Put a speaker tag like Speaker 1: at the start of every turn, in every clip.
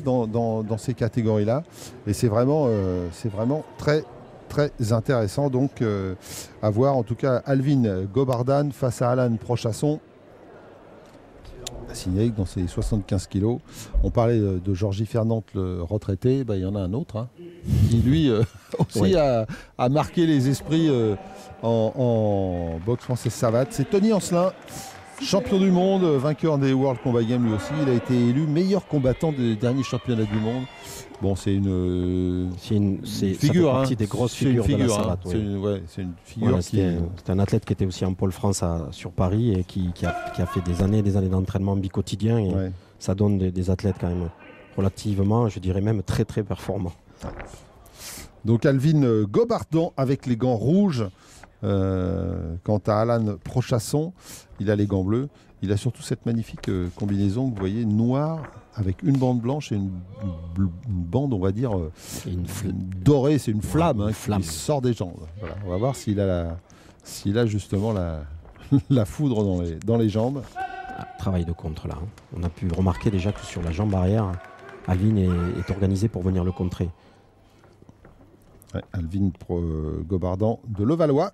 Speaker 1: dans ces catégories-là. Et c'est vraiment très, très intéressant. Donc, à voir. En tout cas, Alvin Gobardan face à Alan Prochasson. Signé dans ses 75 kilos. On parlait de Georgie Fernand, le retraité. Il y en a un autre qui, lui, aussi a marqué les esprits en boxe française savate. C'est Tony Ancelin. Champion du monde, vainqueur des World Combat Games lui aussi. Il a été élu meilleur combattant des derniers championnats du monde. Bon, c'est une figure.
Speaker 2: Ça fait partie des grosses figures de la savate.
Speaker 1: C'est une figure
Speaker 2: c'est un athlète qui était aussi en pôle France sur Paris et qui a fait des années d'entraînement bi-quotidien. Et ça donne des athlètes quand même relativement, je dirais même très très performants.
Speaker 1: Donc Alvin Gobardan avec les gants rouges. Quant à Alan Prochasson, il a les gants bleus. Il a surtout cette magnifique combinaison que vous voyez, noire, avec une bande blanche et une bande, on va dire, dorée. C'est une flamme, qui sort des jambes. Voilà. On va voir s'il a justement la foudre dans les jambes.
Speaker 2: Travail de contre là. On a pu remarquer déjà que sur la jambe arrière, Alvin est organisé pour venir le contrer.
Speaker 1: Alvin Gobardan de Levallois.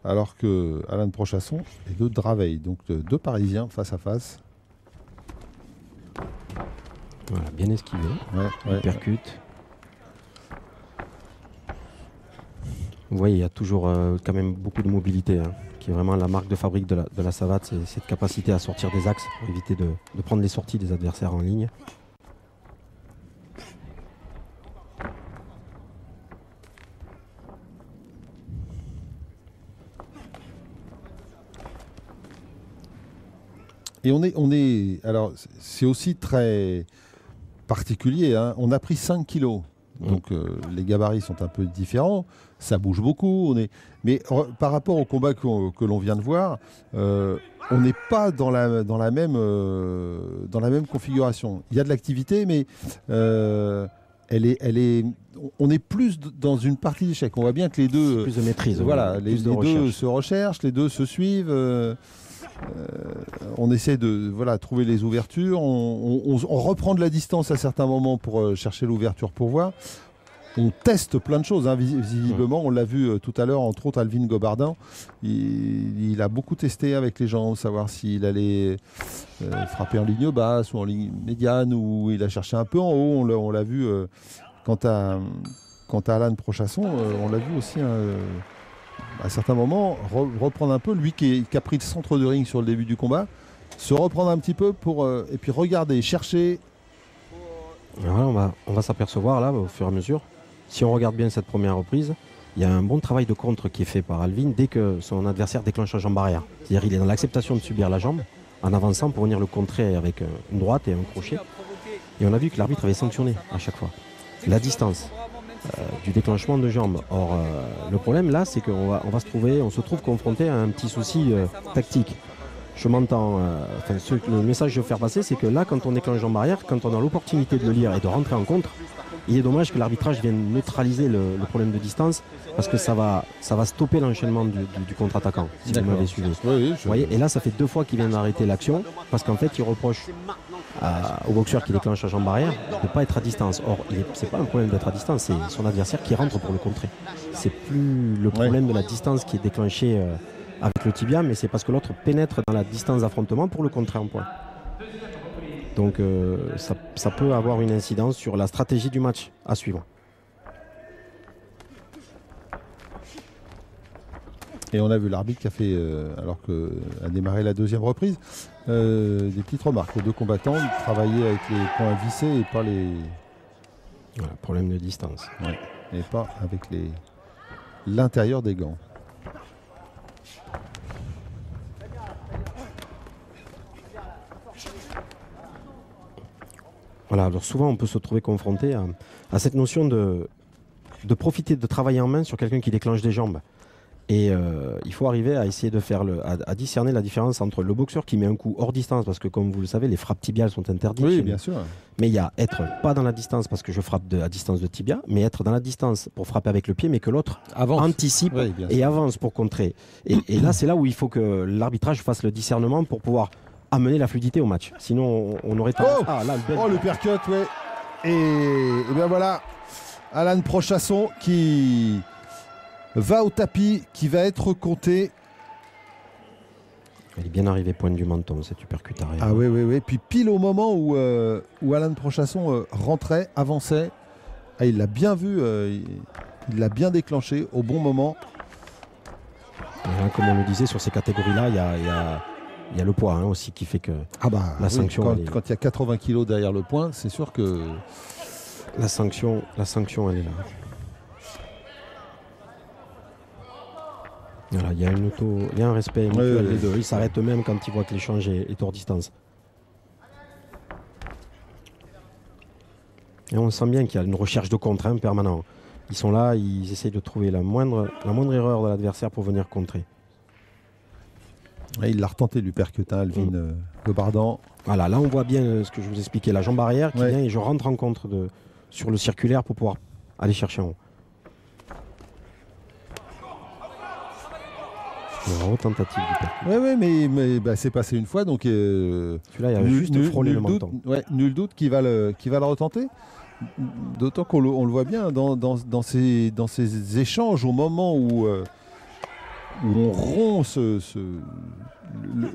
Speaker 1: Alors que Alan Prochasson est de Draveil, donc deux Parisiens face à face.
Speaker 2: Voilà, bien esquivé, il percute. Vous voyez, il y a toujours quand même beaucoup de mobilité, qui est vraiment la marque de fabrique de la savate, c'est cette capacité à sortir des axes pour éviter de prendre les sorties des adversaires en ligne.
Speaker 1: Et alors c'est aussi très particulier, on a pris 5 kilos, donc les gabarits sont un peu différents, ça bouge beaucoup, mais par rapport au combat que l'on vient de voir, on n'est pas dans la même configuration. Il y a de l'activité, mais on est plus dans une partie d'échec. On voit bien que les deux,
Speaker 2: plus de maîtrise,
Speaker 1: les deux se recherchent, les deux se suivent. On essaie de trouver les ouvertures, on reprend de la distance à certains moments pour chercher l'ouverture pour voir. On teste plein de choses, visiblement, on l'a vu tout à l'heure, entre autres Alvin Gobardan, il a beaucoup testé avec les jambes, savoir s'il allait frapper en ligne basse ou en ligne médiane, ou il a cherché un peu en haut, on l'a vu quant à Alan Prochasson, on l'a vu aussi à certains moments, reprendre un peu, lui qui a pris le centre de ring sur le début du combat, se reprendre un petit peu et puis regarder, chercher.
Speaker 2: Voilà, on va s'apercevoir là au fur et à mesure. Si on regarde bien cette première reprise, il y a un bon travail de contre qui est fait par Alvin dès que son adversaire déclenche la jambe arrière. C'est-à-dire qu'il est dans l'acceptation de subir la jambe en avançant pour venir le contrer avec une droite et un crochet. Et on a vu que l'arbitre avait sanctionné à chaque fois la distance du déclenchement de jambes. Or, le problème là, c'est qu'on on se trouve confronté à un petit souci tactique. Je m'entends, le message que je veux faire passer, c'est que là, quand on déclenche jambe arrière, quand on a l'opportunité de le lire et de rentrer en contre, il est dommage que l'arbitrage vienne neutraliser le problème de distance, parce que ça va stopper l'enchaînement du contre-attaquant, si vous m'avez suivi.
Speaker 1: Oui,
Speaker 2: vous voyez, et là, ça fait 2 fois qu'il vient d'arrêter l'action, parce qu'en fait, il reproche au boxeur qui déclenche la jambe arrière de ne pas être à distance. Or, c'est pas un problème d'être à distance, c'est son adversaire qui rentre pour le contrer. C'est plus le problème de la distance qui est déclenché avec le tibia, mais c'est parce que l'autre pénètre dans la distance d'affrontement pour le contrer en point. Donc ça peut avoir une incidence sur la stratégie du match à suivre.
Speaker 1: Et on a vu l'arbitre qui a fait, alors qu'a démarré la deuxième reprise, des petites remarques. Les deux combattants travaillaient avec les points vissés et pas les...
Speaker 2: Voilà, problème de distance.
Speaker 1: Ouais, et pas avec l'intérieur des gants.
Speaker 2: Voilà, alors souvent on peut se trouver confronté à cette notion de profiter de travailler en main sur quelqu'un qui déclenche des jambes. Et il faut arriver à essayer de faire à discerner la différence entre le boxeur qui met un coup hors distance, parce que comme vous le savez, les frappes tibiales sont interdites.
Speaker 1: Oui, bien sûr.
Speaker 2: Mais il y a être pas dans la distance parce que je frappe à distance de tibia, mais être dans la distance pour frapper avec le pied, mais que l'autre anticipe et avance pour contrer. Et là, c'est là où il faut que l'arbitrage fasse le discernement pour pouvoir amener la fluidité au match. Sinon, on aurait tendance...
Speaker 1: le percut, ouais. Et bien voilà, Alan Prochasson qui va au tapis, qui va être compté.
Speaker 2: Il est bien arrivé point du menton, cet uppercut arrière.
Speaker 1: Ah oui. Puis pile au moment où Alan Prochasson rentrait, avançait, il l'a bien vu, il l'a bien déclenché au bon moment.
Speaker 2: Et comme on le disait, sur ces catégories-là, il y a le poids aussi qui fait que la sanction...
Speaker 1: Quand il y a 80 kg derrière le poing, c'est sûr que...
Speaker 2: La sanction, elle est là. Voilà, il y a un respect mutuel des deux. Ils s'arrêtent même quand ils voient que l'échange est hors distance. Et on sent bien qu'il y a une recherche de contre permanent. Ils sont là, ils essayent de trouver la moindre erreur de l'adversaire pour venir contrer.
Speaker 1: Et il l'a retenté du percutin, Alvin Gobardan.
Speaker 2: Voilà, là on voit bien ce que je vous expliquais, la jambe arrière qui vient et je rentre en contre sur le circulaire pour pouvoir aller chercher en haut. Une tentative du percutin.
Speaker 1: Oui, mais c'est passé une fois, donc...
Speaker 2: Celui-là, il a juste frôlé le menton.
Speaker 1: Nul doute qu'il va le retenter. D'autant qu'on le voit bien dans ces échanges, au moment où on rompt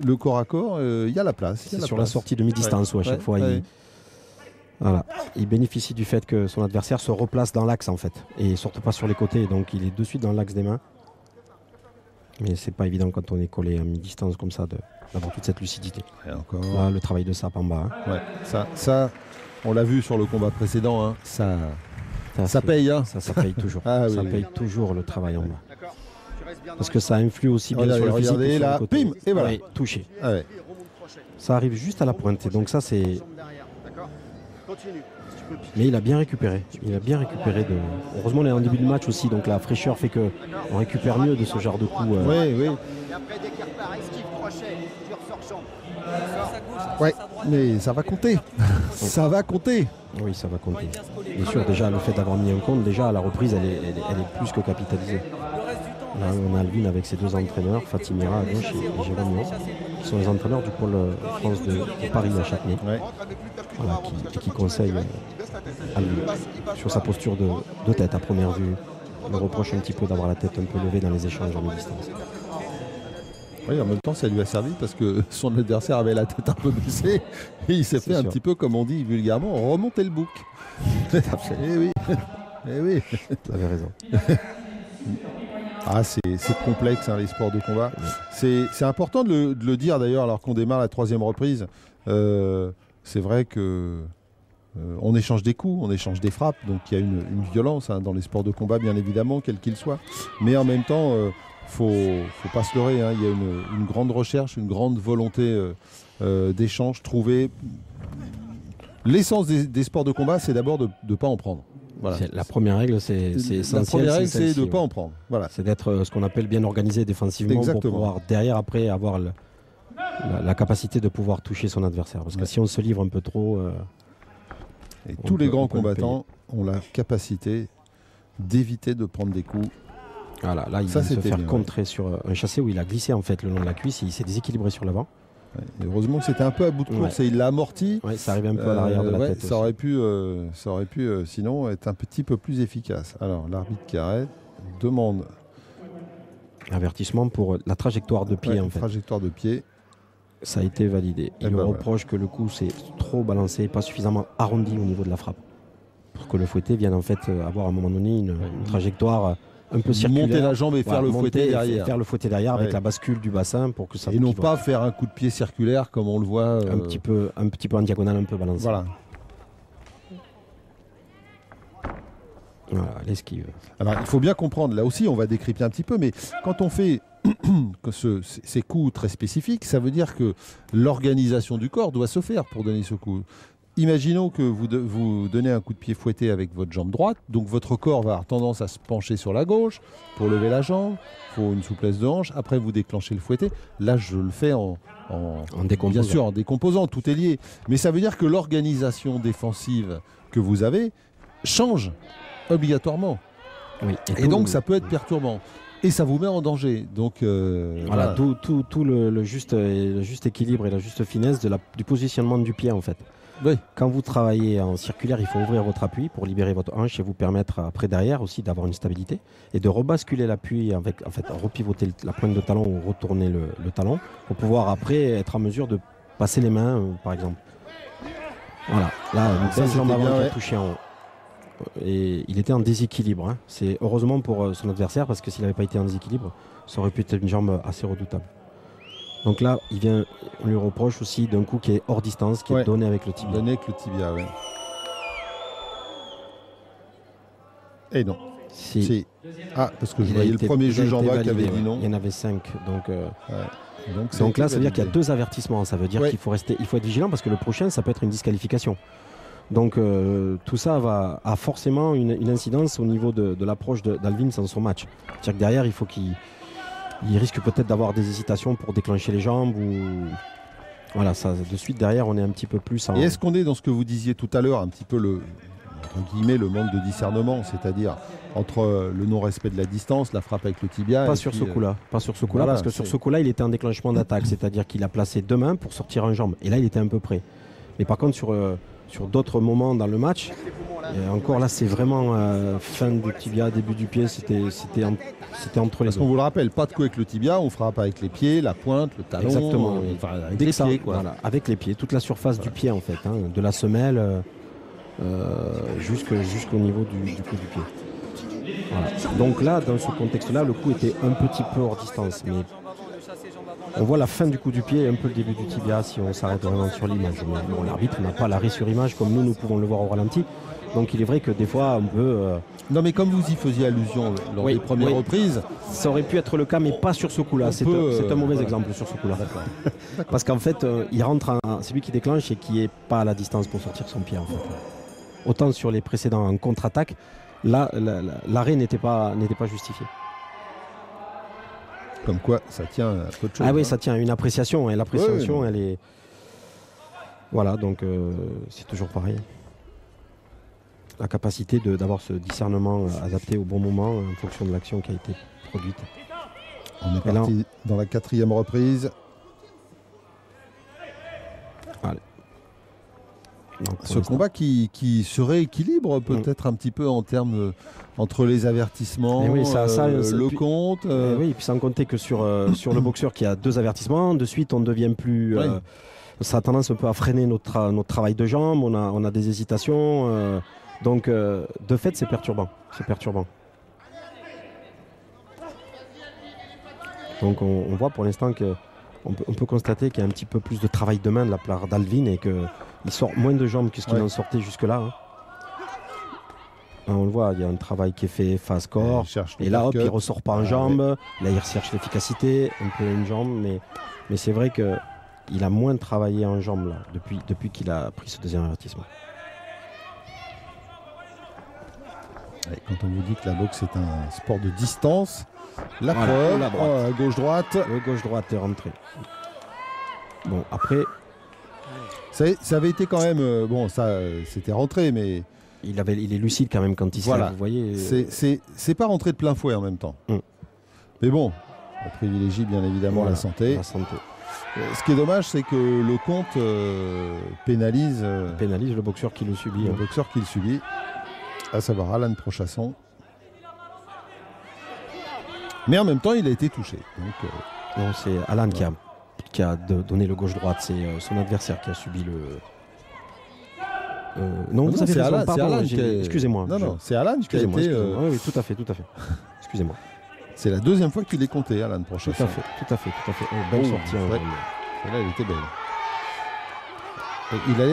Speaker 1: le corps à corps, il y a la place.
Speaker 2: C'est sur la sortie de mi-distance où à chaque fois il bénéficie du fait que son adversaire se replace dans l'axe en fait et sorte pas sur les côtés, donc il est de suite dans l'axe des mains. Mais c'est pas évident quand on est collé à mi-distance comme ça d'avoir toute cette lucidité.
Speaker 1: Et encore.
Speaker 2: Là, le travail de Sape en bas.
Speaker 1: Ça, on l'a vu sur le combat précédent, ça paye.
Speaker 2: Ça paye toujours. Ça paye toujours le travail en bas. Parce que ça influe aussi bien sur le physique que sur le côté.
Speaker 1: Pim, et voilà.
Speaker 2: Touché. Ça arrive juste à la pointe. Et donc ça, c'est... Mais il a bien récupéré. Heureusement, on est en début de match aussi, donc la fraîcheur fait qu'on récupère mieux de ce genre de coup.
Speaker 1: Oui. Mais ça va compter. Ça va compter.
Speaker 2: Oui, ça va compter. Bien sûr, déjà, le fait d'avoir mis un compte, déjà, à la reprise, elle est plus que capitalisée. Là, on a Alvin avec ses deux entraîneurs, Fatimira à gauche et Jérôme Léon, qui sont les entraîneurs du pôle France de Paris à Châtenay, qui conseillent Alvin sur sa posture de tête à première vue. On le reproche un petit peu d'avoir la tête un peu levée dans les échanges à mi-distance.
Speaker 1: Oui, en même temps, ça lui a servi parce que son adversaire avait la tête un peu baissée et il s'est fait un petit peu, comme on dit vulgairement, remonter le bouc. Eh oui.
Speaker 2: Vous avez raison.
Speaker 1: C'est complexe, les sports de combat. C'est important de le dire d'ailleurs, alors qu'on démarre la troisième reprise. C'est vrai que on échange des coups, on échange des frappes, donc il y a une violence dans les sports de combat, bien évidemment, quel qu'il soit. Mais en même temps, faut pas se leurrer. Il y a une grande recherche, une grande volonté d'échange. Trouver l'essence des sports de combat, c'est d'abord de ne pas en prendre. Voilà.
Speaker 2: La première règle, c'est essentiel.
Speaker 1: La première règle, c'est de ne pas en prendre. Voilà.
Speaker 2: C'est d'être ce qu'on appelle bien organisé défensivement. Exactement. Pour pouvoir derrière, après, avoir la capacité de pouvoir toucher son adversaire. Parce que si on se livre un peu trop...
Speaker 1: Et tous les grands combattants ont la capacité d'éviter de prendre des coups.
Speaker 2: Voilà, là, il vient de se faire contrer sur un chassé où il a glissé en fait le long de la cuisse et il s'est déséquilibré sur l'avant.
Speaker 1: Heureusement que c'était un peu à bout de course et il l'a amorti.
Speaker 2: Ça arrivait un peu à l'arrière de la tête.
Speaker 1: Ça aurait pu sinon être un petit peu plus efficace. Alors l'arbitre qui arrête demande
Speaker 2: avertissement pour la trajectoire de pied en fait.
Speaker 1: Trajectoire de pied.
Speaker 2: Ça a été validé. Il reproche que le coup s'est trop balancé, pas suffisamment arrondi au niveau de la frappe. Pour que le fouetté vienne en fait avoir à un moment donné une trajectoire un peu circulaire.
Speaker 1: Monter la jambe et faire le fouetté derrière.
Speaker 2: Faire le fouetté derrière avec la bascule du bassin pour que ça.
Speaker 1: Et non pas faire un coup de pied circulaire comme on le voit.
Speaker 2: Un petit peu en diagonale, un peu balancé.
Speaker 1: Voilà.
Speaker 2: Voilà, l'esquive.
Speaker 1: Alors il faut bien comprendre, là aussi on va décrypter un petit peu, mais quand on fait ces coups très spécifiques, ça veut dire que l'organisation du corps doit se faire pour donner ce coup. Imaginons que vous donnez un coup de pied fouetté avec votre jambe droite, donc votre corps va avoir tendance à se pencher sur la gauche pour lever la jambe, il faut une souplesse de hanche, après vous déclenchez le fouetté. Là je le fais en
Speaker 2: décomposant.
Speaker 1: Bien sûr en décomposant, tout est lié. Mais ça veut dire que l'organisation défensive que vous avez change obligatoirement.
Speaker 2: Oui,
Speaker 1: et donc ça peut être perturbant. Et ça vous met en danger. Donc,
Speaker 2: voilà, tout le juste équilibre et la juste finesse du positionnement du pied en fait.
Speaker 1: Oui.
Speaker 2: Quand vous travaillez en circulaire, il faut ouvrir votre appui pour libérer votre hanche et vous permettre après derrière aussi d'avoir une stabilité et de rebasculer l'appui avec, en fait, repivoter la pointe de talon ou retourner le talon pour pouvoir après être en mesure de passer les mains par exemple. Voilà, là une belle jambe avant qui a touché en haut. Et il était en déséquilibre. Hein. C'est heureusement pour son adversaire parce que s'il n'avait pas été en déséquilibre, ça aurait pu être une jambe assez redoutable. Donc là, on lui reproche aussi d'un coup qui est hors distance, qui est donné avec le tibia.
Speaker 1: Donné avec le tibia, oui. Et non. Si. Ah, parce que je voyais le premier juge en bas qui avait dit non.
Speaker 2: Il y en avait 5. Donc là, ça veut dire qu'il y a 2 avertissements. Ça veut dire qu'il faut être vigilant parce que le prochain, ça peut être une disqualification. Donc tout ça a forcément une incidence au niveau de l'approche d'Alvin dans son match. C'est-à-dire que derrière, il faut qu'il risque peut-être d'avoir des hésitations pour déclencher les jambes ou voilà, ça de suite derrière, on est un petit peu plus en...
Speaker 1: Et est-ce qu'on est dans ce que vous disiez tout à l'heure, un petit peu le manque de discernement, c'est-à-dire entre le non-respect de la distance, la frappe avec le tibia.
Speaker 2: Pas sur ce coup-là, parce que sur ce coup-là, il était en déclenchement d'attaque, c'est-à-dire qu'il a placé 2 mains pour sortir en jambe. Et là, il était un peu près. Mais par contre, sur d'autres moments dans le match, et encore là, c'est vraiment fin du tibia, début du pied, c'était entre les deux.
Speaker 1: Parce qu'on vous le rappelle, pas de coup avec le tibia, on frappe avec les pieds, la pointe, le talon.
Speaker 2: Exactement.
Speaker 1: Avec les pieds, quoi.
Speaker 2: Voilà, avec les pieds, toute la surface du pied en fait, hein, de la semelle jusqu'au niveau du coup du pied. Voilà. Donc là, dans ce contexte-là, le coup était un petit peu hors distance, mais on voit la fin du coup du pied et un peu le début du tibia si on s'arrête vraiment sur l'image. Mais bon, l'arbitre n'a pas l'arrêt sur image comme nous pouvons le voir au ralenti. Donc il est vrai que des fois on peut...
Speaker 1: Non mais comme vous y faisiez allusion lors des premières reprises...
Speaker 2: Ça aurait pu être le cas mais pas sur ce coup-là. C'est un mauvais exemple sur ce coup-là. Parce qu'en fait il rentre, c'est lui qui déclenche et qui n'est pas à la distance pour sortir son pied en fait. Autant sur les précédents en contre-attaque, là l'arrêt n'était pas justifié.
Speaker 1: Comme quoi, ça tient à peu de choses.
Speaker 2: Ah oui, ça tient à une appréciation. Et l'appréciation, elle est... Voilà, donc c'est toujours pareil. La capacité d'avoir ce discernement adapté au bon moment en fonction de l'action qui a été produite.
Speaker 1: On est parti dans la 4e reprise.
Speaker 2: Allez. Donc,
Speaker 1: ce combat qui se rééquilibre peut-être un petit peu en termes entre les avertissements, le compte.
Speaker 2: Oui, et puis sans compter que sur le boxeur qui a 2 avertissements, de suite on ne devient plus... ça a tendance un peu à freiner notre travail de jambes, on a des hésitations. Donc de fait c'est perturbant. Donc on voit pour l'instant que on peut constater qu'il y a un petit peu plus de travail de main de la part d'Alvin et qu'il sort moins de jambes que ce qu'il en sortait jusque-là. Hein. On le voit, il y a un travail qui est fait face corps. Et là, hop, il ne ressort pas en jambes. Là, il recherche l'efficacité, un peu une jambe. Mais c'est vrai qu'il a moins travaillé en jambes là, depuis qu'il a pris ce 2e avertissement.
Speaker 1: Et quand on vous dit que la boxe est un sport de distance, la preuve, gauche-droite.
Speaker 2: Gauche-droite est rentré. Bon, après...
Speaker 1: Ça avait été quand même... bon, ça, c'était rentré, mais...
Speaker 2: Il est lucide quand même quand il sert, vous voyez.
Speaker 1: C'est pas rentré de plein fouet en même temps. Mais bon, on privilégie bien évidemment la santé. Ce qui est dommage, c'est que le compte pénalise...
Speaker 2: pénalise le boxeur qui le subit.
Speaker 1: Le boxeur qui le subit, à savoir Alan Prochasson. Mais en même temps, il a été touché. Donc,
Speaker 2: non, c'est Alan qui a donné le gauche-droite. C'est son adversaire qui a subi le... non, vous avez raison, pardon, excusez-moi.
Speaker 1: Non, c'est Alan qui a été...
Speaker 2: Oui, tout à fait. Excusez-moi.
Speaker 1: C'est la 2e fois qu'il est compté, Alan Prochasson.
Speaker 2: Tout à fait. Belle sortie.
Speaker 1: Celle-là, elle était belle.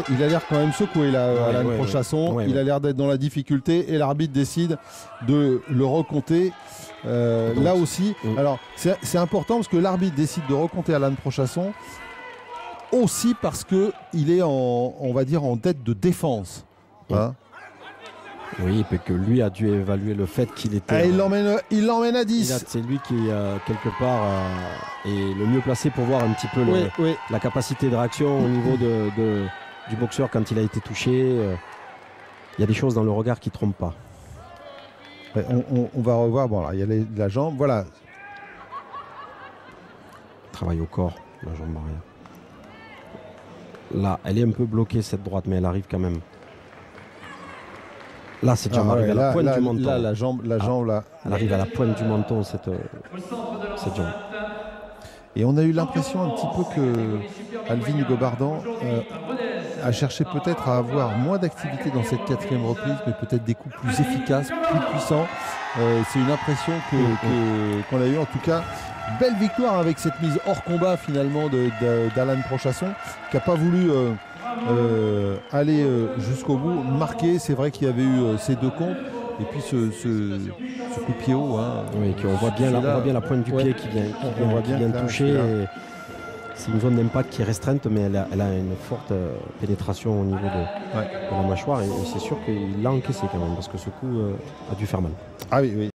Speaker 1: Il a l'air quand même secoué là, Alan Prochasson. Il a l'air d'être dans la difficulté et l'arbitre décide de le recompter. Là aussi, alors c'est important parce que l'arbitre décide de recompter Alan Prochasson aussi parce qu'il est on va dire en dette de défense. Hein.
Speaker 2: Oui, et que lui a dû évaluer le fait qu'il était...
Speaker 1: il l'emmène à 10.
Speaker 2: C'est lui qui, quelque part, est le mieux placé pour voir un petit peu la capacité de réaction au niveau du boxeur quand il a été touché. Il y a des choses dans le regard qui ne trompent pas.
Speaker 1: On va revoir, bon, là, il y a la jambe, voilà.
Speaker 2: travail au corps, la jambe arrière. Là, elle est un peu bloquée cette droite, mais elle arrive quand même. Là, c'est déjà arrivé à la pointe du menton.
Speaker 1: Là, la jambe là.
Speaker 2: Elle arrive à la pointe du menton, cette jambe.
Speaker 1: Et on a eu l'impression un petit peu que Alvin Gobardan a cherché peut-être à avoir moins d'activité dans cette 4e reprise, mais peut-être des coups plus efficaces, plus puissants. C'est une impression qu'on a eue. En tout cas, belle victoire avec cette mise hors combat finalement d'Alan Prochasson, qui n'a pas voulu aller jusqu'au bout, marquer. C'est vrai qu'il y avait eu ces 2 comptes. Et puis ce coup de pied haut. Hein,
Speaker 2: oui, on voit bien la pointe du pied qui vient toucher. C'est une zone d'impact qui est restreinte, mais elle a une forte pénétration au niveau de la mâchoire. Et c'est sûr qu'il l'a encaissé quand même, parce que ce coup a dû faire mal.
Speaker 1: Ah oui, oui.